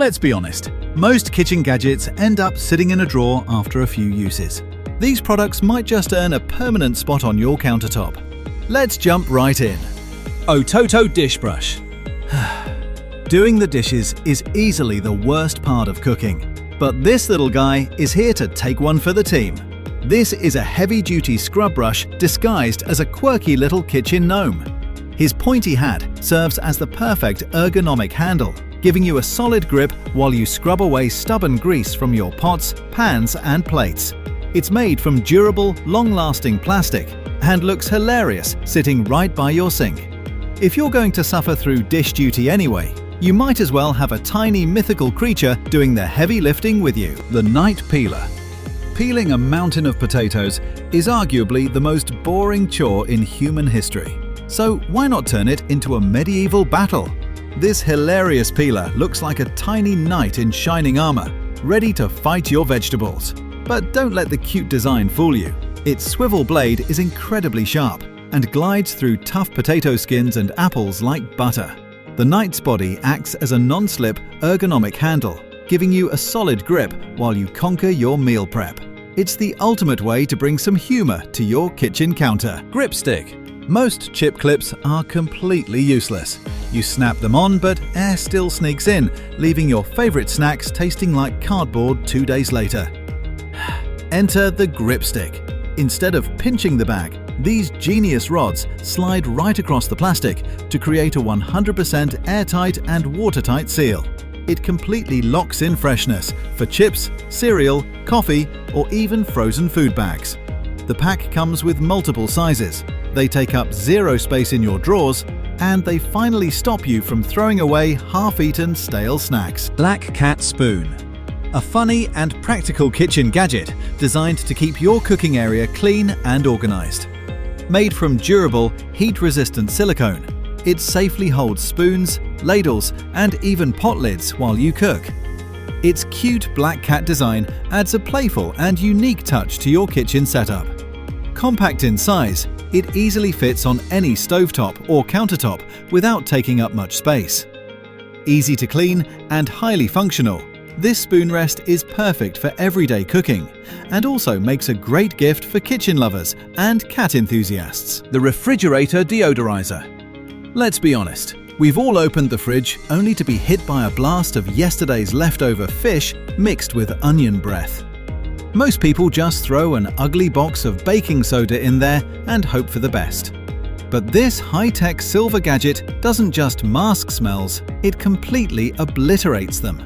Let's be honest, most kitchen gadgets end up sitting in a drawer after a few uses. These products might just earn a permanent spot on your countertop. Let's jump right in. Ototo dish brush. Doing the dishes is easily the worst part of cooking, but this little guy is here to take one for the team. This is a heavy-duty scrub brush disguised as a quirky little kitchen gnome. His pointy hat serves as the perfect ergonomic handle, giving you a solid grip while you scrub away stubborn grease from your pots, pans and plates. It's made from durable, long-lasting plastic and looks hilarious sitting right by your sink. If you're going to suffer through dish duty anyway, you might as well have a tiny mythical creature doing the heavy lifting with you. The Night Peeler. Peeling a mountain of potatoes is arguably the most boring chore in human history. So why not turn it into a medieval battle? This hilarious peeler looks like a tiny knight in shining armor, ready to fight your vegetables. But don't let the cute design fool you. Its swivel blade is incredibly sharp and glides through tough potato skins and apples like butter. The knight's body acts as a non-slip, ergonomic handle, giving you a solid grip while you conquer your meal prep. It's the ultimate way to bring some humor to your kitchen counter. GripStick. Most chip clips are completely useless. You snap them on, but air still sneaks in, leaving your favorite snacks tasting like cardboard 2 days later. Enter the GripStick. Instead of pinching the bag, these genius rods slide right across the plastic to create a 100% airtight and watertight seal. It completely locks in freshness for chips, cereal, coffee, or even frozen food bags. The pack comes with multiple sizes. They take up zero space in your drawers, and they finally stop you from throwing away half-eaten stale snacks. Black Cat Spoon. A funny and practical kitchen gadget designed to keep your cooking area clean and organized. Made from durable, heat-resistant silicone, it safely holds spoons, ladles, and even pot lids while you cook. Its cute black cat design adds a playful and unique touch to your kitchen setup. Compact in size, it easily fits on any stovetop or countertop without taking up much space. Easy to clean and highly functional, this spoon rest is perfect for everyday cooking and also makes a great gift for kitchen lovers and cat enthusiasts. The Refrigerator Deodorizer. Let's be honest, we've all opened the fridge only to be hit by a blast of yesterday's leftover fish mixed with onion breath. Most people just throw an ugly box of baking soda in there and hope for the best. But this high-tech silver gadget doesn't just mask smells, it completely obliterates them.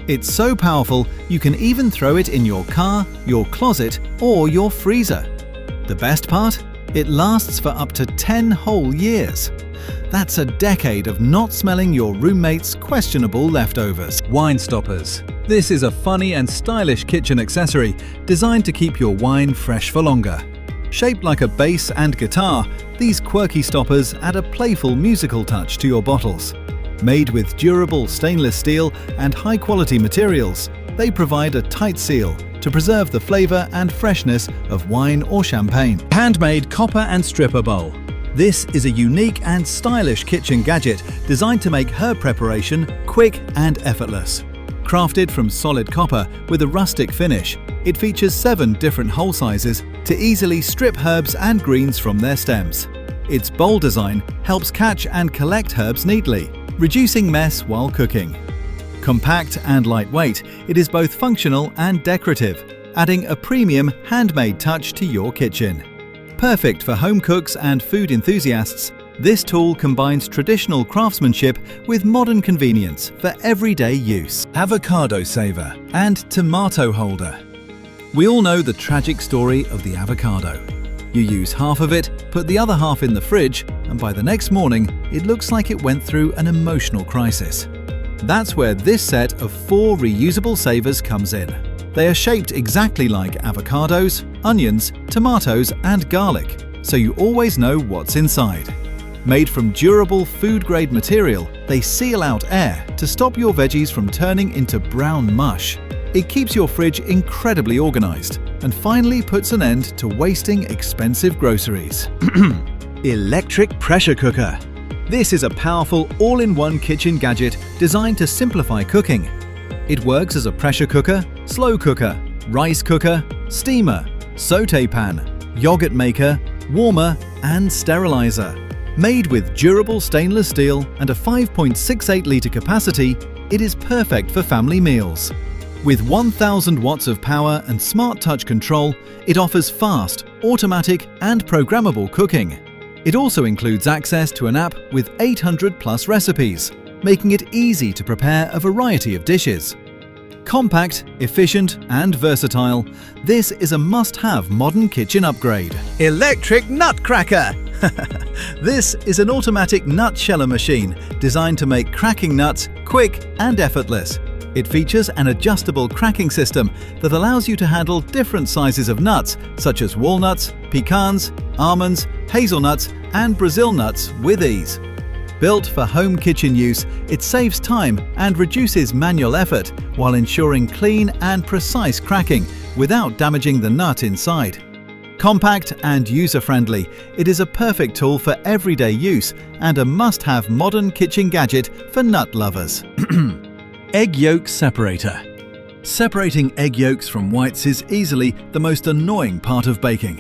It's so powerful, you can even throw it in your car, your closet, or your freezer. The best part? It lasts for up to 10 whole years. That's a decade of not smelling your roommate's questionable leftovers. Wine stoppers. This is a funny and stylish kitchen accessory designed to keep your wine fresh for longer. Shaped like a bass and guitar, these quirky stoppers add a playful musical touch to your bottles. Made with durable stainless steel and high-quality materials, they provide a tight seal to preserve the flavor and freshness of wine or champagne. Handmade copper and stripper bowl. This is a unique and stylish kitchen gadget designed to make herb preparation quick and effortless. Crafted from solid copper with a rustic finish, it features 7 different hole sizes to easily strip herbs and greens from their stems. Its bowl design helps catch and collect herbs neatly, reducing mess while cooking. Compact and lightweight, it is both functional and decorative, adding a premium handmade touch to your kitchen. Perfect for home cooks and food enthusiasts, this tool combines traditional craftsmanship with modern convenience for everyday use. Avocado Saver and Tomato Holder. We all know the tragic story of the avocado. You use half of it, put the other half in the fridge, and by the next morning, it looks like it went through an emotional crisis. That's where this set of 4 reusable savers comes in. They are shaped exactly like avocados, onions, tomatoes, and garlic, so you always know what's inside. Made from durable food-grade material, they seal out air to stop your veggies from turning into brown mush. It keeps your fridge incredibly organized and finally puts an end to wasting expensive groceries. Electric pressure cooker. This is a powerful all-in-one kitchen gadget designed to simplify cooking. It works as a pressure cooker, slow cooker, rice cooker, steamer, sauté pan, yogurt maker, warmer and sterilizer. Made with durable stainless steel and a 5.68-litre capacity, it is perfect for family meals. With 1000 watts of power and smart touch control, it offers fast, automatic and programmable cooking. It also includes access to an app with 800 plus recipes, making it easy to prepare a variety of dishes. Compact, efficient and versatile, this is a must-have modern kitchen upgrade. Electric Nutcracker! This is an automatic nut sheller machine designed to make cracking nuts quick and effortless. It features an adjustable cracking system that allows you to handle different sizes of nuts such as walnuts, pecans, almonds, hazelnuts and Brazil nuts with ease. Built for home kitchen use, it saves time and reduces manual effort while ensuring clean and precise cracking without damaging the nut inside. Compact and user-friendly, it is a perfect tool for everyday use and a must-have modern kitchen gadget for nut lovers. Egg Yolk Separator. Separating egg yolks from whites is easily the most annoying part of baking.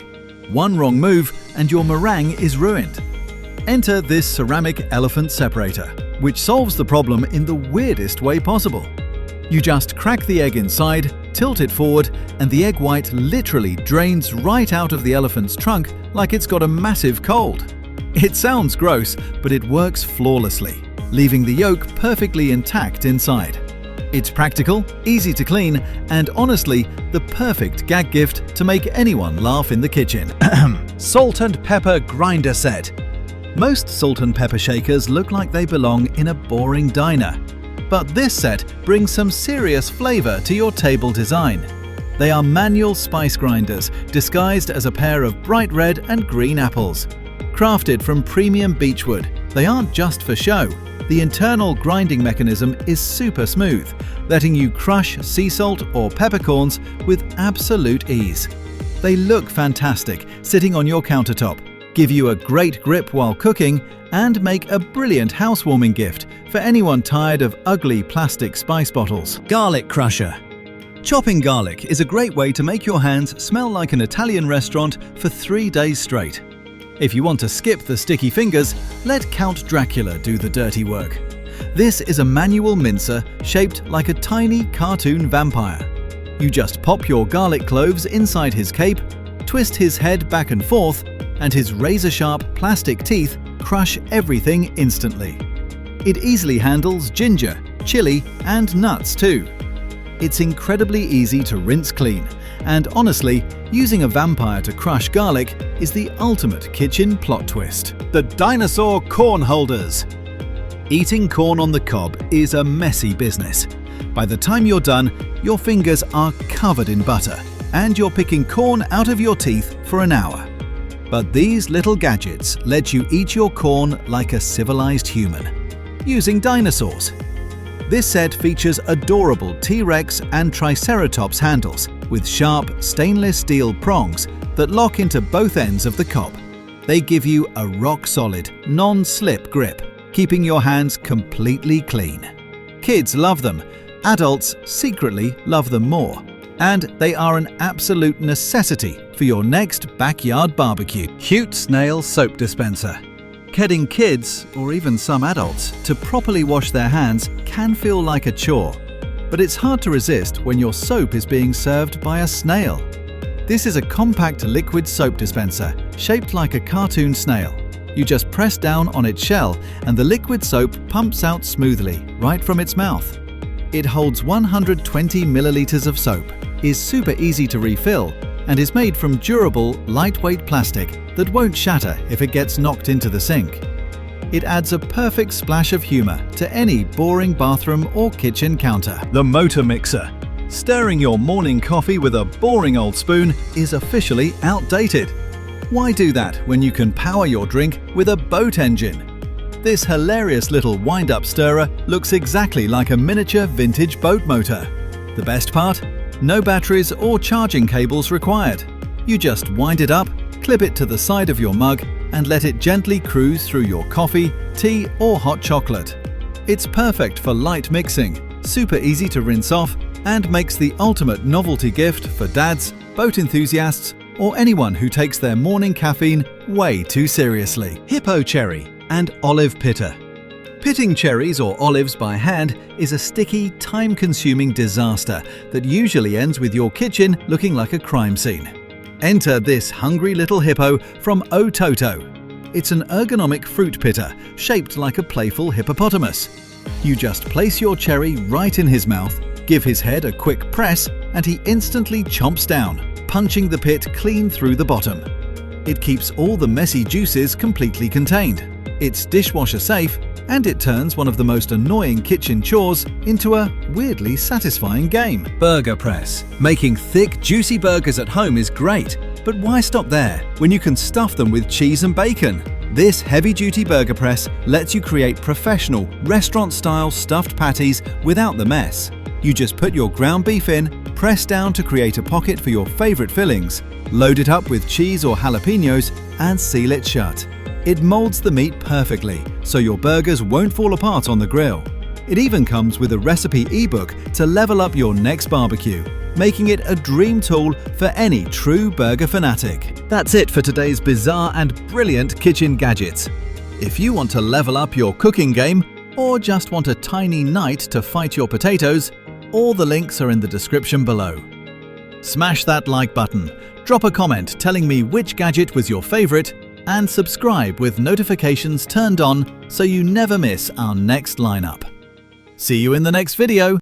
One wrong move and your meringue is ruined. Enter this ceramic elephant separator, which solves the problem in the weirdest way possible. You just crack the egg inside, tilt it forward, and the egg white literally drains right out of the elephant's trunk like it's got a massive cold. It sounds gross, but it works flawlessly, leaving the yolk perfectly intact inside. It's practical, easy to clean, and honestly, the perfect gag gift to make anyone laugh in the kitchen. Salt and pepper grinder set. Most salt and pepper shakers look like they belong in a boring diner. But this set brings some serious flavor to your table design. They are manual spice grinders disguised as a pair of bright red and green apples. Crafted from premium beechwood, they aren't just for show. The internal grinding mechanism is super smooth, letting you crush sea salt or peppercorns with absolute ease. They look fantastic sitting on your countertop, give you a great grip while cooking, and make a brilliant housewarming gift for anyone tired of ugly plastic spice bottles. Garlic crusher. Chopping garlic is a great way to make your hands smell like an Italian restaurant for 3 days straight. If you want to skip the sticky fingers, let Count Dracula do the dirty work. This is a manual mincer shaped like a tiny cartoon vampire. You just pop your garlic cloves inside his cape, twist his head back and forth, and his razor-sharp plastic teeth crush everything instantly. It easily handles ginger, chili, and nuts too. It's incredibly easy to rinse clean, and honestly, using a vampire to crush garlic is the ultimate kitchen plot twist. The Dinosaur corn holders. Eating corn on the cob is a messy business. By the time you're done, your fingers are covered in butter, and you're picking corn out of your teeth for an hour. But these little gadgets let you eat your corn like a civilized human, using dinosaurs. This set features adorable T-Rex and Triceratops handles with sharp stainless steel prongs that lock into both ends of the cob. They give you a rock-solid, non-slip grip, keeping your hands completely clean. Kids love them, adults secretly love them more, and they are an absolute necessity for your next backyard barbecue. Cute Snail soap dispenser. Getting kids, or even some adults, to properly wash their hands can feel like a chore, but it's hard to resist when your soap is being served by a snail. This is a compact liquid soap dispenser shaped like a cartoon snail. You just press down on its shell and the liquid soap pumps out smoothly right from its mouth. It holds 120 milliliters of soap, is super easy to refill, and is made from durable, lightweight plastic that won't shatter if it gets knocked into the sink. It adds a perfect splash of humor to any boring bathroom or kitchen counter. The motor mixer. Stirring your morning coffee with a boring old spoon is officially outdated. Why do that when you can power your drink with a boat engine? This hilarious little wind-up stirrer looks exactly like a miniature vintage boat motor. The best part? No batteries or charging cables required. You just wind it up, clip it to the side of your mug, and let it gently cruise through your coffee, tea, or hot chocolate. It's perfect for light mixing, super easy to rinse off, and makes the ultimate novelty gift for dads, boat enthusiasts, or anyone who takes their morning caffeine way too seriously. Hippo cherry and olive pitter. Pitting cherries or olives by hand is a sticky, time-consuming disaster that usually ends with your kitchen looking like a crime scene. Enter this hungry little hippo from Ototo. It's an ergonomic fruit pitter shaped like a playful hippopotamus. You just place your cherry right in his mouth, give his head a quick press, and he instantly chomps down, punching the pit clean through the bottom. It keeps all the messy juices completely contained. It's dishwasher safe, and it turns one of the most annoying kitchen chores into a weirdly satisfying game. Burger press. Making thick, juicy burgers at home is great, but why stop there when you can stuff them with cheese and bacon? This heavy-duty burger press lets you create professional, restaurant-style stuffed patties without the mess. You just put your ground beef in, press down to create a pocket for your favorite fillings, load it up with cheese or jalapenos, and seal it shut. It molds the meat perfectly, so your burgers won't fall apart on the grill. It even comes with a recipe ebook to level up your next barbecue, making it a dream tool for any true burger fanatic. That's it for today's bizarre and brilliant kitchen gadgets. If you want to level up your cooking game, or just want a tiny knight to fight your potatoes, all the links are in the description below. Smash that like button, drop a comment telling me which gadget was your favorite, and subscribe with notifications turned on so you never miss our next lineup. See you in the next video.